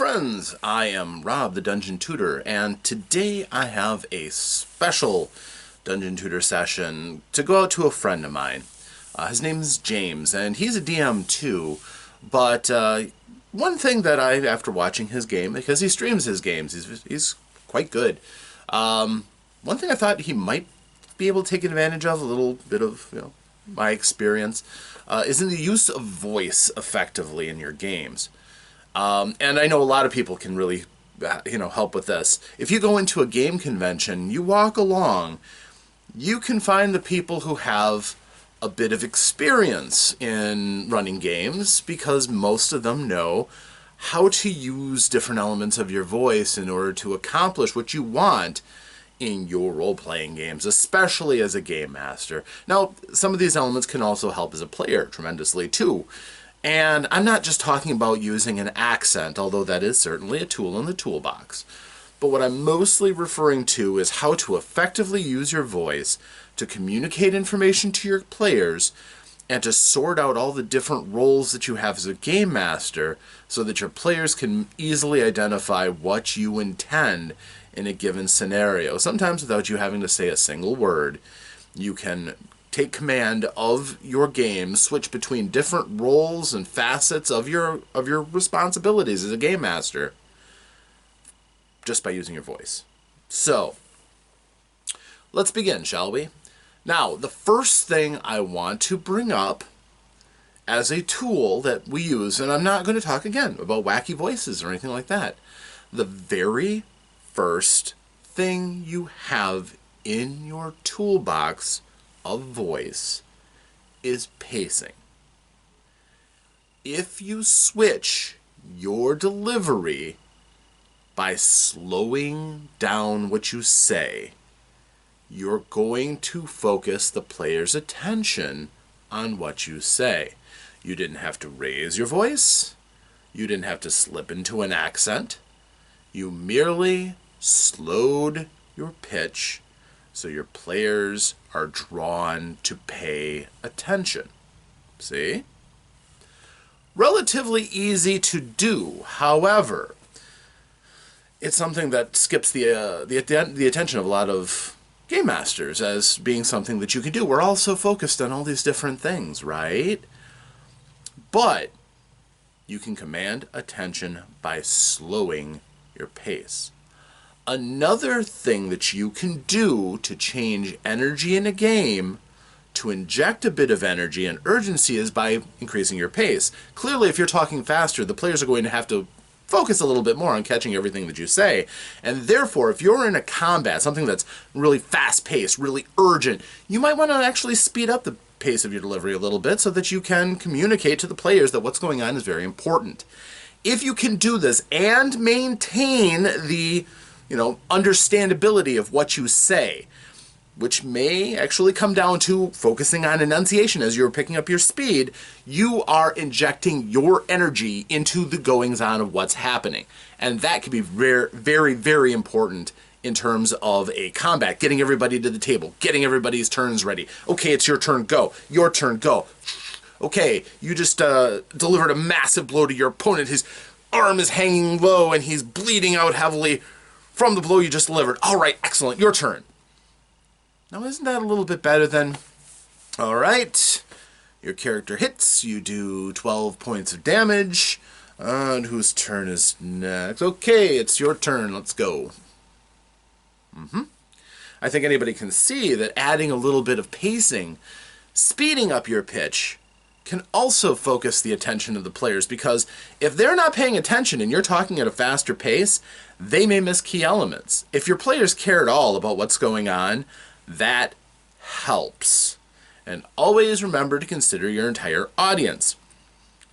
friends, I am Rob the Dungeon Tutor, and today I have a special Dungeon Tutor session to go out to a friend of mine. His name is James, and he's a DM too, but one thing that after watching his game, because he streams his games, he's quite good, one thing I thought he might be able to take advantage of, a little bit of, my experience, is in the use of voice effectively in your games. And I know a lot of people can really, help with this. If you go into a game convention, you walk along, you can find the people who have a bit of experience in running games because most of them know how to use different elements of your voice in order to accomplish what you want in your role-playing games, especially as a game master. Now, some of these elements can also help as a player tremendously too. And I'm not just talking about using an accent, although that is certainly a tool in the toolbox. But what I'm mostly referring to is how to effectively use your voice to communicate information to your players and to sort out all the different roles that you have as a game master so that your players can easily identify what you intend in a given scenario. Sometimes without you having to say a single word, you can take command of your game, switch between different roles and facets of your responsibilities as a game master just by using your voice. So, let's begin, shall we? Now, the first thing I want to bring up as a tool that we use, and I'm not going to talk again about wacky voices or anything like that. The very first thing you have in your toolbox of voice is pacing. If you switch your delivery by slowing down what you say, you're going to focus the player's attention on what you say. You didn't have to raise your voice. You didn't have to slip into an accent. You merely slowed your pitch so your players are drawn to pay attention. See? Relatively easy to do. However, it's something that skips the attention of a lot of game masters as being something that you can do. We're all so focused on all these different things, right? But you can command attention by slowing your pace. Another thing that you can do to change energy in a game, to inject a bit of energy and urgency, is by increasing your pace. Clearly, if you're talking faster, the players are going to have to focus a little bit more on catching everything that you say. And therefore, if you're in a combat, something that's really fast-paced, really urgent, you might want to actually speed up the pace of your delivery a little bit so that you can communicate to the players that what's going on is very important. If you can do this and maintain the understandability of what you say, which may actually come down to focusing on enunciation as you're picking up your speed, you are injecting your energy into the goings-on of what's happening. And that can be very, very, very important in terms of a combat, getting everybody to the table, getting everybody's turns ready. Okay, it's your turn, go. Your turn, go. Okay, you just delivered a massive blow to your opponent. His arm is hanging low and he's bleeding out heavily from the blow you just delivered. All right, excellent, your turn. Now, isn't that a little bit better than, all right, your character hits, you do 12 points of damage, and whose turn is next? Okay, it's your turn, let's go. I think anybody can see that adding a little bit of pacing, speeding up your pitch, can also focus the attention of the players, because if they're not paying attention and you're talking at a faster pace, they may miss key elements. If your players care at all about what's going on, that helps. And always remember to consider your entire audience.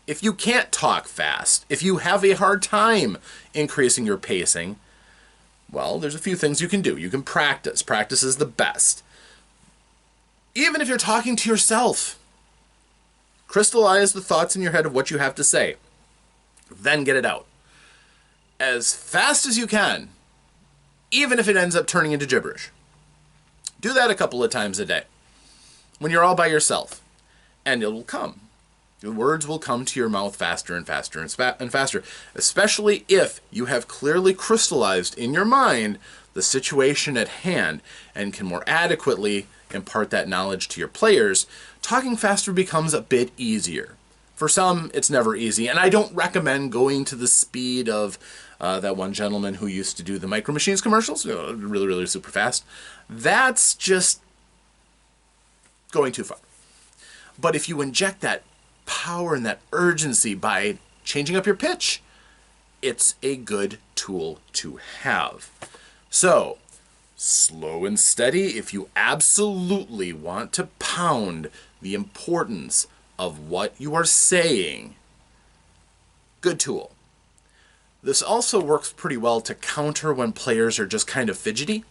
If you can't talk fast, if you have a hard time increasing your pacing, well, there's a few things you can do. You can practice. Practice is the best. Even if you're talking to yourself, crystallize the thoughts in your head of what you have to say. Then get it out as fast as you can, even if it ends up turning into gibberish. Do that a couple of times a day when you're all by yourself, and it will come. The words will come to your mouth faster and faster and faster, especially if you have clearly crystallized in your mind the situation at hand and can more adequately impart that knowledge to your players. Talking faster becomes a bit easier. For some, it's never easy, and I don't recommend going to the speed of that one gentleman who used to do the Micro Machines commercials, really, really super fast. That's just going too far. But if you inject that power and that urgency by changing up your pitch, it's a good tool to have. So, slow and steady if you absolutely want to pound the importance of what you are saying. Good tool. This also works pretty well to counter when players are just kind of fidgety.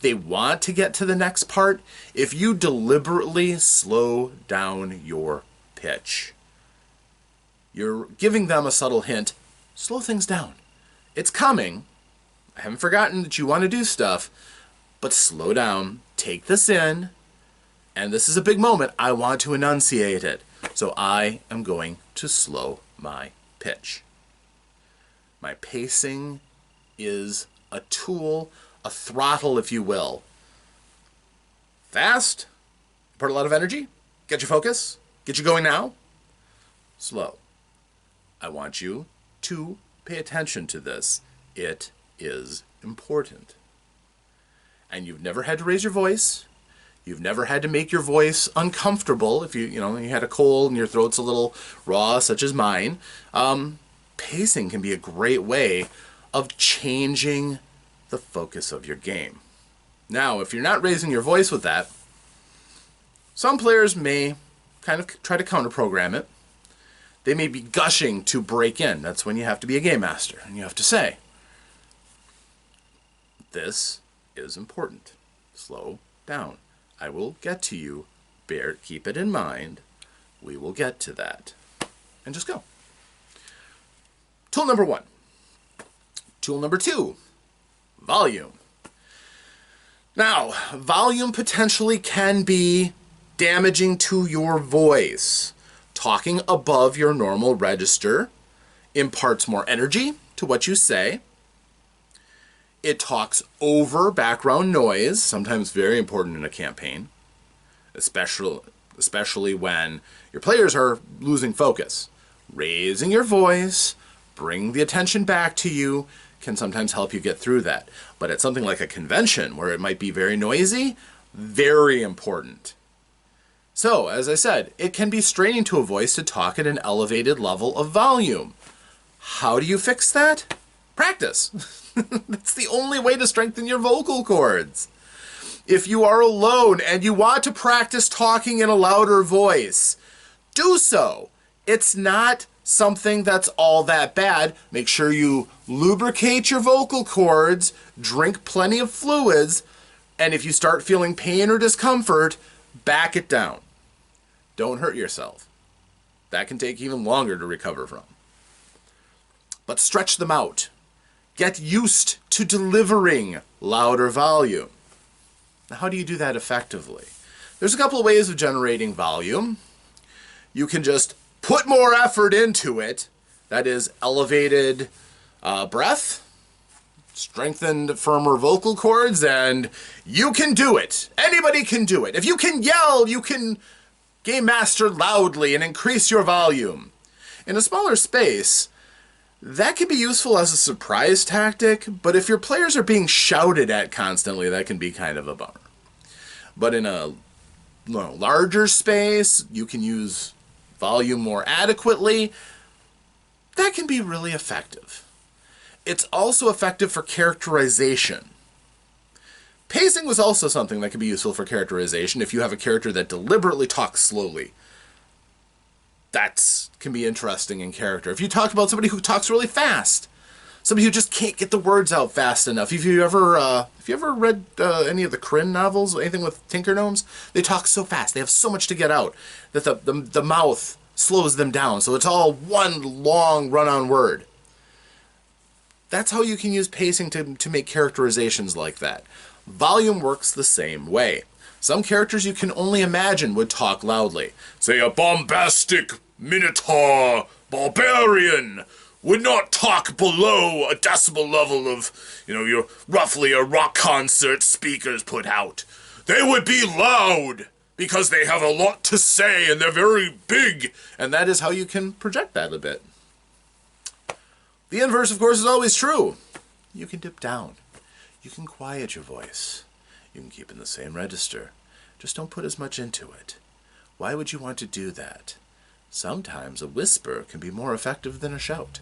They want to get to the next part. If you deliberately slow down your pitch, you're giving them a subtle hint. Slow things down. It's coming. I haven't forgotten that you want to do stuff, but slow down. Take this in. And this is a big moment. I want to enunciate it. So I am going to slow my pitch. My pacing is a tool, a throttle, if you will. Fast, put a lot of energy, get your focus, get you going now. Slow. I want you to pay attention to this. It is important. And you've never had to raise your voice. You've never had to make your voice uncomfortable if you had a cold and your throat's a little raw, such as mine. Pacing can be a great way of changing the focus of your game. Now, if you're not raising your voice with that, some players may kind of try to counter-program it. They may be gushing to break in. That's when you have to be a game master, and you have to say, this is important. Slow down. I will get to you. Keep it in mind. We will get to that. And just go. Tool number 1. Tool number 2, volume. Now, volume potentially can be damaging to your voice. Talking above your normal register imparts more energy to what you say. It talks over background noise, sometimes very important in a campaign, especially when your players are losing focus. Raising your voice, bring the attention back to you, can sometimes help you get through that. But at something like a convention, where it might be very noisy, very important. So, as I said, it can be straining to a voice to talk at an elevated level of volume. How do you fix that? Practice. That's the only way to strengthen your vocal cords. If you are alone and you want to practice talking in a louder voice, do so. It's not something that's all that bad. Make sure you lubricate your vocal cords, drink plenty of fluids, and if you start feeling pain or discomfort, back it down. Don't hurt yourself. That can take even longer to recover from. But stretch them out. Get used to delivering louder volume. Now, how do you do that effectively? There's a couple of ways of generating volume. You can just put more effort into it. That is elevated breath, strengthened, firmer vocal cords, and you can do it. Anybody can do it. If you can yell, you can game master loudly and increase your volume. In a smaller space, that can be useful as a surprise tactic, but if your players are being shouted at constantly, that can be kind of a bummer. But in a larger space, you can use volume more adequately. That can be really effective. It's also effective for characterization. Pacing was also something that can be useful for characterization if you have a character that deliberately talks slowly. That can be interesting in character. If you talk about somebody who talks really fast, somebody who just can't get the words out fast enough. If you ever read any of the Kryn novels, anything with Tinker Gnomes, they talk so fast. They have so much to get out that the mouth slows them down. So it's all one long run-on word. That's how you can use pacing to make characterizations like that. Volume works the same way. Some characters you can only imagine would talk loudly. Say a bombastic Minotaur barbarian would not talk below a decibel level of, your roughly a rock concert speakers put out. They would be loud because they have a lot to say and they're very big. And that is how you can project that a bit. The inverse, of course, is always true. You can dip down. You can quiet your voice. You can keep in the same register. Just don't put as much into it. Why would you want to do that? Sometimes a whisper can be more effective than a shout.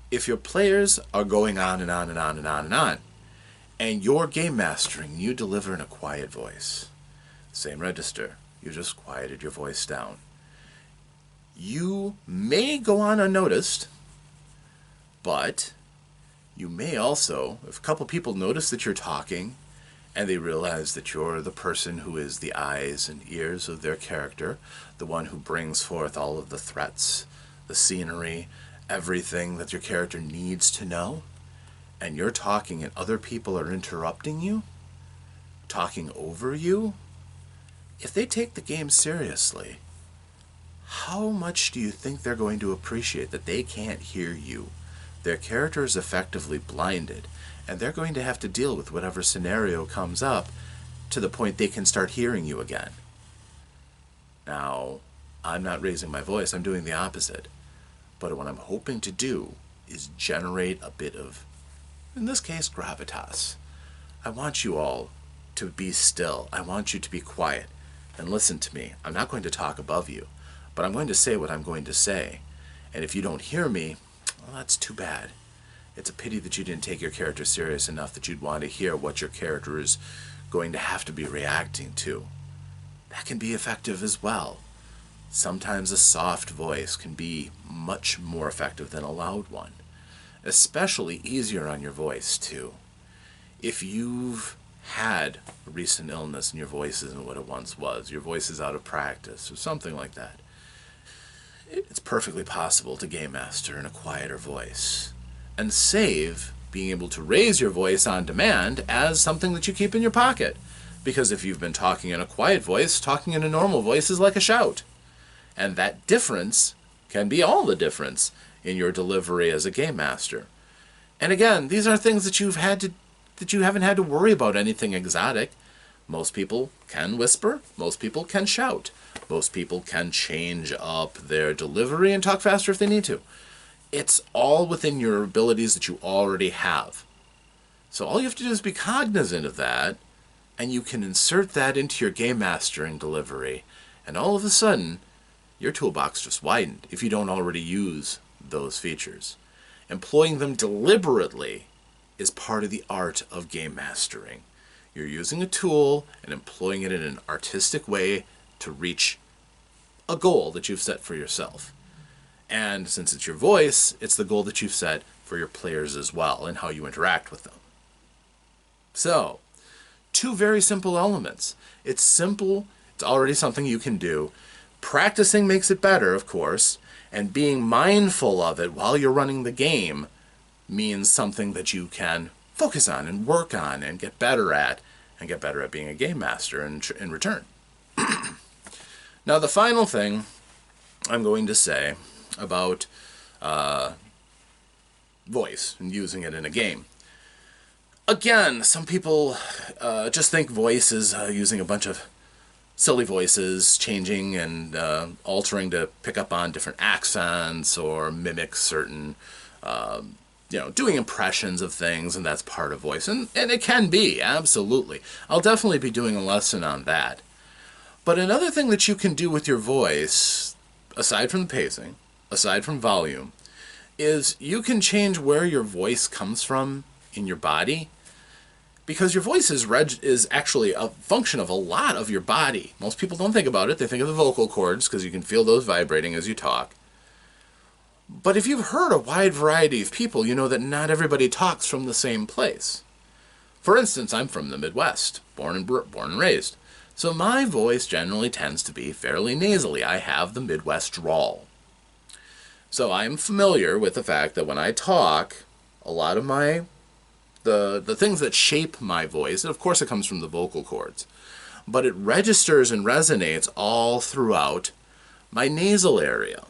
If your players are going on and on and on and on and on, and you're game mastering, you deliver in a quiet voice. Same register. You just quieted your voice down. You may go on unnoticed, but you may also, if a couple people notice that you're talking, and they realize that you're the person who is the eyes and ears of their character, the one who brings forth all of the threats, the scenery, everything that your character needs to know, and you're talking and other people are interrupting you, talking over you, if they take the game seriously, how much do you think they're going to appreciate that they can't hear you? Their character is effectively blinded, and they're going to have to deal with whatever scenario comes up to the point they can start hearing you again. Now, I'm not raising my voice, I'm doing the opposite. But what I'm hoping to do is generate a bit of, in this case, gravitas. I want you all to be still. I want you to be quiet and listen to me. I'm not going to talk above you, but I'm going to say what I'm going to say. And if you don't hear me, well, that's too bad. It's a pity that you didn't take your character serious enough that you'd want to hear what your character is going to have to be reacting to. That can be effective as well. Sometimes a soft voice can be much more effective than a loud one. Especially easier on your voice, too. If you've had a recent illness and your voice isn't what it once was, your voice is out of practice, or something like that, it's perfectly possible to game master in a quieter voice and save being able to raise your voice on demand as something that you keep in your pocket. Because if you've been talking in a quiet voice, talking in a normal voice is like a shout. And that difference can be all the difference in your delivery as a game master. And again, these are things that you haven't had to worry about anything exotic. Most people can whisper, most people can shout, most people can change up their delivery and talk faster if they need to. It's all within your abilities that you already have. So all you have to do is be cognizant of that, and you can insert that into your game mastering delivery, and all of a sudden, your toolbox just widened if you don't already use those features. Employing them deliberately is part of the art of game mastering. You're using a tool and employing it in an artistic way to reach a goal that you've set for yourself. And since it's your voice, it's the goal that you've set for your players as well and how you interact with them. So, two very simple elements. It's simple, it's already something you can do. Practicing makes it better, of course, and being mindful of it while you're running the game means something that you can focus on and work on and get better at being a game master in return. Now, the final thing I'm going to say about voice and using it in a game. Again, some people just think voice is using a bunch of silly voices, changing and altering to pick up on different accents or mimic certain, doing impressions of things, and that's part of voice. And it can be, absolutely. I'll definitely be doing a lesson on that. But another thing that you can do with your voice, aside from the pacing, aside from volume, is you can change where your voice comes from in your body. Because your voice is actually a function of a lot of your body. Most people don't think about it. They think of the vocal cords because you can feel those vibrating as you talk. But if you've heard a wide variety of people, you know that not everybody talks from the same place. For instance, I'm from the Midwest, born and raised. So my voice generally tends to be fairly nasally. I have the Midwest drawl. So I'm familiar with the fact that when I talk, a lot of the things that shape my voice, and of course it comes from the vocal cords, but it registers and resonates all throughout my nasal area,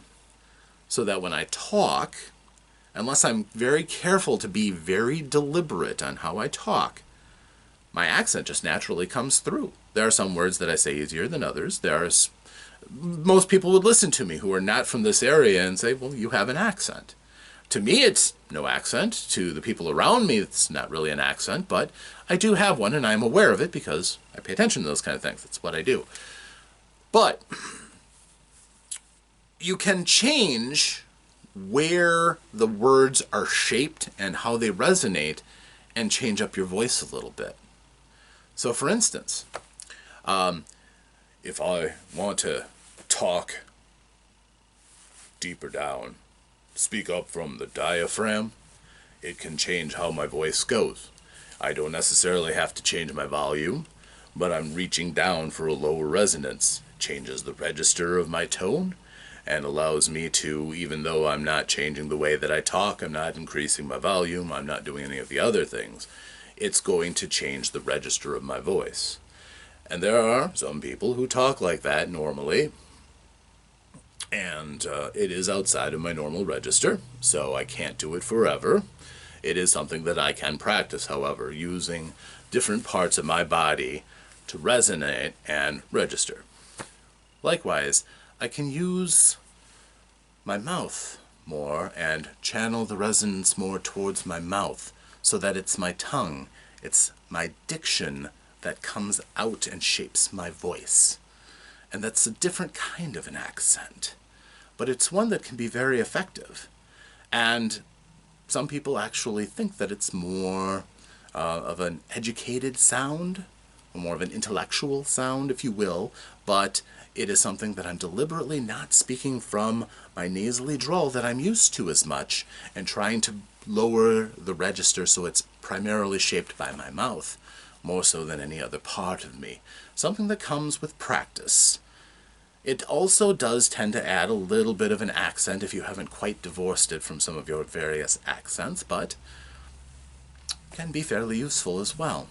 so that when I talk, unless I'm very careful to be very deliberate on how I talk, my accent just naturally comes through. There are some words that I say easier than others. Most people would listen to me who are not from this area and say, well, you have an accent. To me, it's no accent. To the people around me, it's not really an accent, but I do have one, and I'm aware of it because I pay attention to those kind of things. That's what I do. But you can change where the words are shaped and how they resonate and change up your voice a little bit. So for instance, if I want to talk deeper down, speak up from the diaphragm, it can change how my voice goes. I don't necessarily have to change my volume, but I'm reaching down for a lower resonance. It changes the register of my tone and allows me to, even though I'm not changing the way that I talk, I'm not increasing my volume, I'm not doing any of the other things, it's going to change the register of my voice. And there are some people who talk like that normally, and it is outside of my normal register, so I can't do it forever. It is something that I can practice, however, using different parts of my body to resonate and register. Likewise, I can use my mouth more and channel the resonance more towards my mouth so that it's my tongue, it's my diction that comes out and shapes my voice. And that's a different kind of an accent, but it's one that can be very effective. And some people actually think that it's more of an educated sound, or more of an intellectual sound, if you will, but it is something that I'm deliberately not speaking from my nasally drawl that I'm used to as much, and trying to lower the register so it's primarily shaped by my mouth, more so than any other part of me. Something that comes with practice. It also does tend to add a little bit of an accent if you haven't quite divorced it from some of your various accents, but can be fairly useful as well.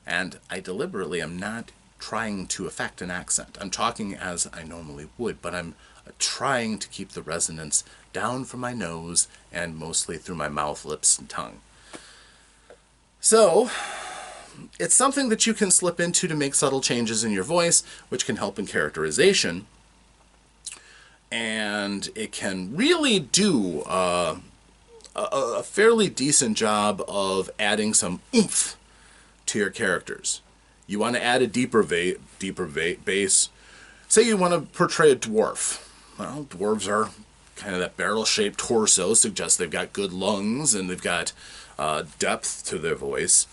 And I deliberately am not trying to affect an accent. I'm talking as I normally would, but I'm trying to keep the resonance down from my nose and mostly through my mouth, lips, and tongue. So, it's something that you can slip into to make subtle changes in your voice, which can help in characterization. And it can really do a fairly decent job of adding some oomph to your characters. You want to add a deeper bass. Say you want to portray a dwarf. Well, dwarves are kind of that barrel-shaped torso, suggests they've got good lungs and they've got depth to their voice.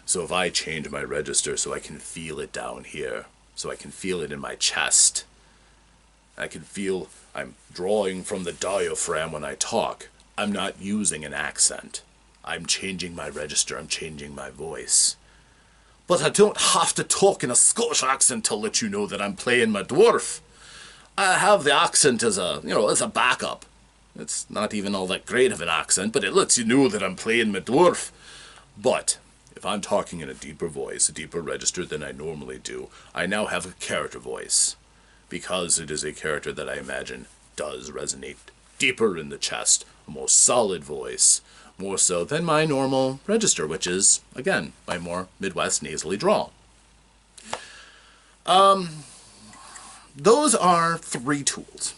So if I change my register so I can feel it down here, so I can feel it in my chest, I can feel I'm drawing from the diaphragm when I talk, I'm not using an accent. I'm changing my register, I'm changing my voice. But I don't have to talk in a Scottish accent to let you know that I'm playing my dwarf. I have the accent as a backup. It's not even all that great of an accent, but it lets you know that I'm playing my dwarf. But if I'm talking in a deeper voice, a deeper register than I normally do, I now have a character voice, because it is a character that I imagine does resonate deeper in the chest, a more solid voice, more so than my normal register, which is, again, my more Midwest nasally drawl. Those are 3 tools.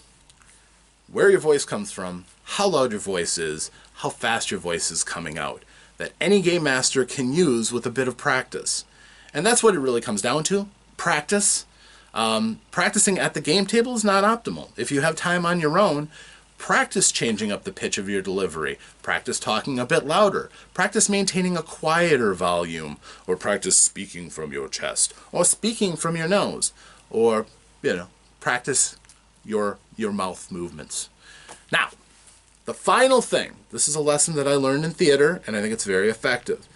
Where your voice comes from, how loud your voice is, how fast your voice is coming out, that any game master can use with a bit of practice. And that's what it really comes down to, practice. Practicing at the game table is not optimal. If you have time on your own, practice changing up the pitch of your delivery, practice talking a bit louder, practice maintaining a quieter volume, or practice speaking from your chest, or speaking from your nose, or, practice your mouth movements. Now, the final thing, this is a lesson that I learned in theater, and I think it's very effective.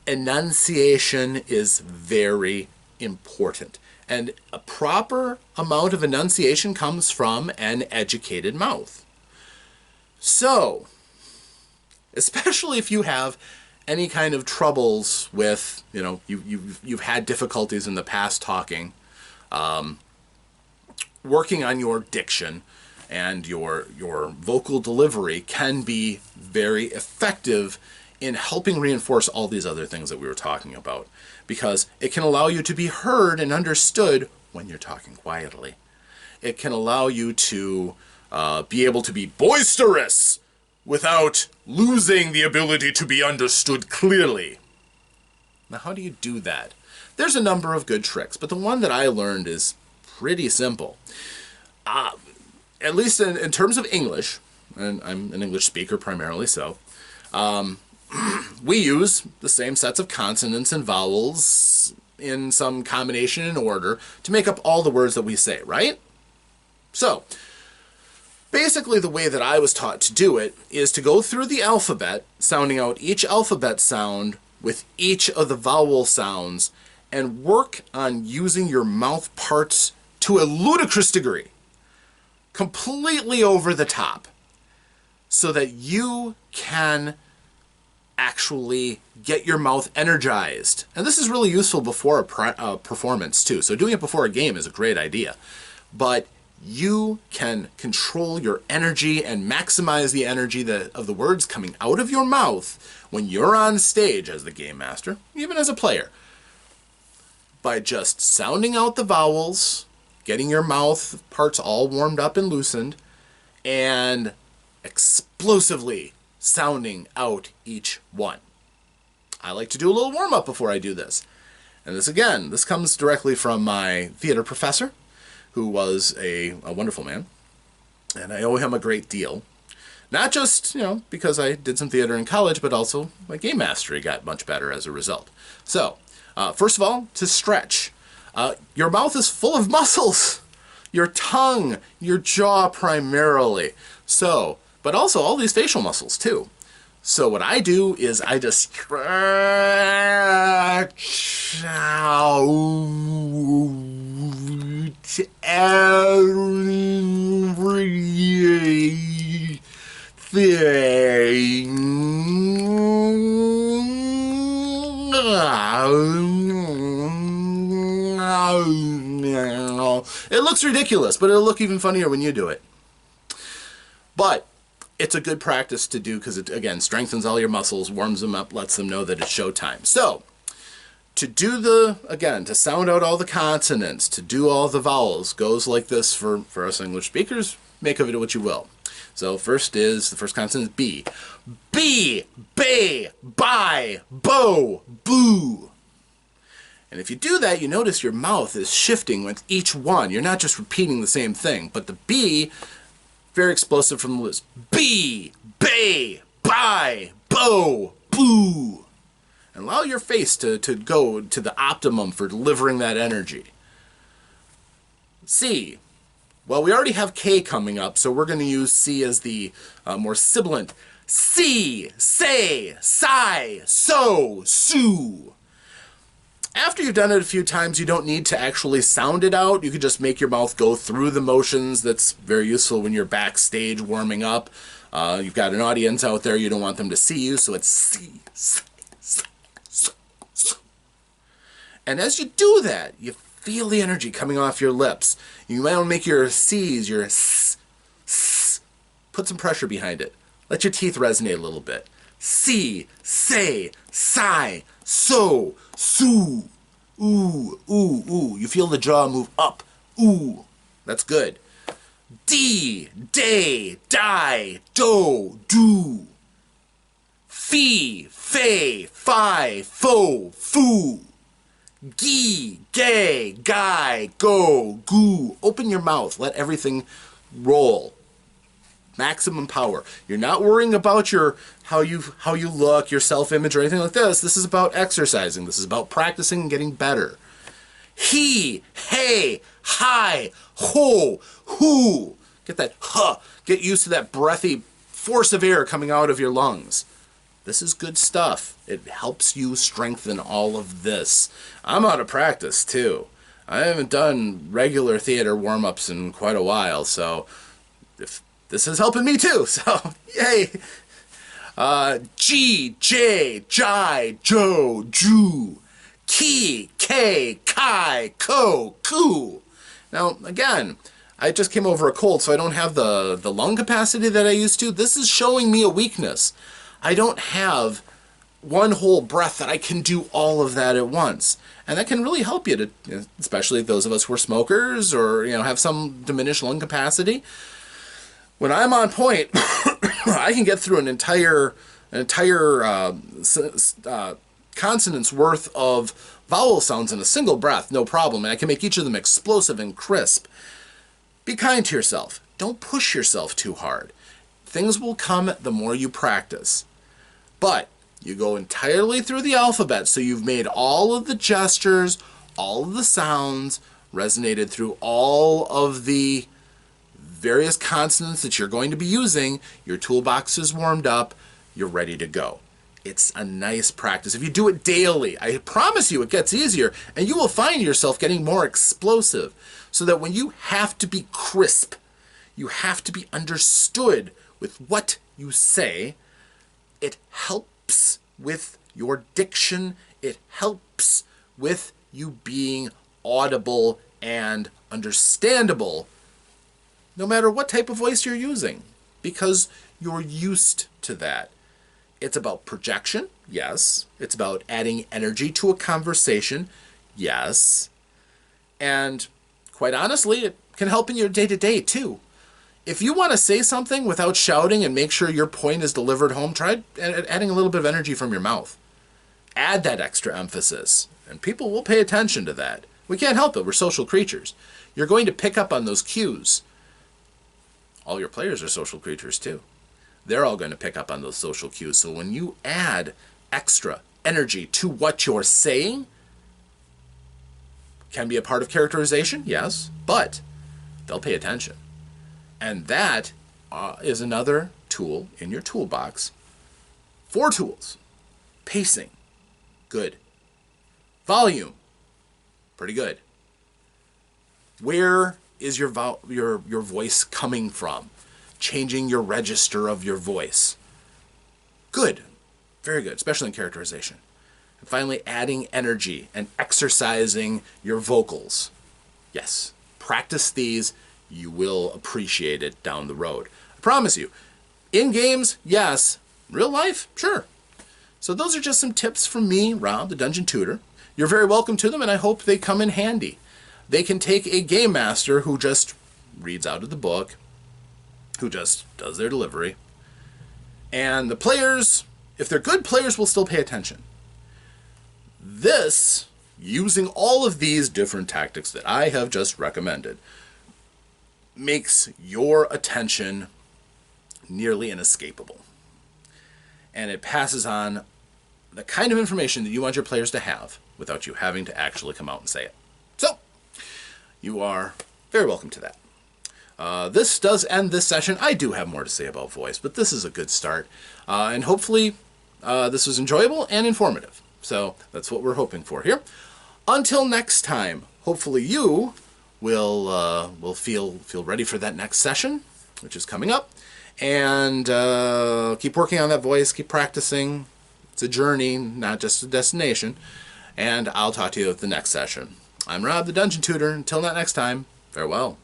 Enunciation is very important. And a proper amount of enunciation comes from an educated mouth. So, especially if you have any kind of troubles with, you've had difficulties in the past talking, working on your diction and your vocal delivery can be very effective in helping reinforce all these other things that we were talking about, because it can allow you to be heard and understood when you're talking quietly. It can allow you to be able to be boisterous without losing the ability to be understood clearly. Now, how do you do that? There's a number of good tricks, but the one that I learned is pretty simple. At least in terms of English, and I'm an English speaker primarily, so we use the same sets of consonants and vowels in some combination and order to make up all the words that we say, right? So, basically the way that I was taught to do it is to go through the alphabet, sounding out each alphabet sound with each of the vowel sounds, and work on using your mouth parts to a ludicrous degree, completely over the top, so that you can actually get your mouth energized. And this is really useful before a performance too. So doing it before a game is a great idea. But you can control your energy and maximize the energy of the words coming out of your mouth when you're on stage as the game master, even as a player, by just sounding out the vowels, getting your mouth parts all warmed up and loosened, and explosively sounding out each one. I like to do a little warm-up before I do this. And this comes directly from my theater professor, who was a wonderful man, and I owe him a great deal. Not just, because I did some theater in college, but also my game mastery got much better as a result. So, first of all, to stretch. Your mouth is full of muscles. Your tongue, your jaw primarily. So, but also all these facial muscles too. So what I do is I just stretch out everything. It looks ridiculous, but it'll look even funnier when you do it. But it's a good practice to do because it, again, strengthens all your muscles, warms them up, lets them know that it's showtime. So, to sound out all the consonants, to do all the vowels, goes like this for us English speakers. Make of it what you will. So the first consonant is B. B, bay, bye, bo, boo. And if you do that, you notice your mouth is shifting with each one. You're not just repeating the same thing, but the B, very explosive from the lips. B, bay, bye, bo, boo. And allow your face to go to the optimum for delivering that energy. C. Well, we already have K coming up, so we're going to use C as the more sibilant. See, say, sigh, so, sue. After you've done it a few times, you don't need to actually sound it out. You can just make your mouth go through the motions. That's very useful when you're backstage warming up. You've got an audience out there. You don't want them to see you, so it's see, say, so, so. And as you do that, you feel the energy coming off your lips. You might want to make your C's, your S, S. Put some pressure behind it. Let your teeth resonate a little bit. See, say, sigh, so, sue, ooh, ooh, ooh. You feel the jaw move up. Ooh, that's good. D, day, die, do, do. Fee, fay, fi, fo, foo. Gee, gay, guy, go, goo. Open your mouth. Let everything roll. Maximum power. You're not worrying about how you look, your self-image, or anything like this. This is about exercising. This is about practicing and getting better. He, hey, hi, ho, who. Get that huh. Get used to that breathy force of air coming out of your lungs. This is good stuff. It helps you strengthen all of this. I'm out of practice, too. I haven't done regular theater warm-ups in quite a while, so this is helping me, too. So, yay! G, J, Jai, Jo, Ju. Ki, K, Kai, Ko, Ku. Now, again, I just came over a cold, so I don't have the lung capacity that I used to. This is showing me a weakness. I don't have one whole breath that I can do all of that at once. And that can really help you, to, especially those of us who are smokers or have some diminished lung capacity. When I'm on point, I can get through an entire consonant's worth of vowel sounds in a single breath, no problem. And I can make each of them explosive and crisp. Be kind to yourself. Don't push yourself too hard. Things will come the more you practice. But you go entirely through the alphabet, so you've made all of the gestures, all of the sounds, resonated through all of the various consonants that you're going to be using. Your toolbox is warmed up. You're ready to go. It's a nice practice. If you do it daily, I promise you it gets easier, and you will find yourself getting more explosive, so that when you have to be crisp, you have to be understood with what you say, it helps with your diction. It helps with you being audible and understandable, no matter what type of voice you're using, because you're used to that. It's about projection, yes. It's about adding energy to a conversation, yes. And quite honestly, it can help in your day-to-day too. If you want to say something without shouting and make sure your point is delivered home, try adding a little bit of energy from your mouth. Add that extra emphasis, and people will pay attention to that. We can't help it. We're social creatures. You're going to pick up on those cues. All your players are social creatures too. They're all going to pick up on those social cues. So when you add extra energy to what you're saying, can be a part of characterization, yes, but they'll pay attention. And that is another tool in your toolbox. 4 tools. Pacing, good. Volume, pretty good. Where is your voice coming from? Changing your register of your voice. Good, very good, especially in characterization. And finally, adding energy and exercising your vocals. Yes, practice these. You will appreciate it down the road. I promise you. In games, yes. Real life, sure. So those are just some tips from me, Rob, the Dungeon Tutor. You're very welcome to them, and I hope they come in handy. They can take a game master who just reads out of the book, who just does their delivery, and the players, if they're good players, will still pay attention. This, using all of these different tactics that I have just recommended, makes your attention nearly inescapable. And it passes on the kind of information that you want your players to have without you having to actually come out and say it. So, you are very welcome to that. This does end this session. I do have more to say about voice, but this is a good start. And hopefully this was enjoyable and informative. So that's what we're hoping for here. Until next time, hopefully you will feel ready for that next session, which is coming up. And keep working on that voice, keep practicing. It's a journey, not just a destination. And I'll talk to you at the next session. I'm Rob, the Dungeon Tutor. Until that next time, farewell.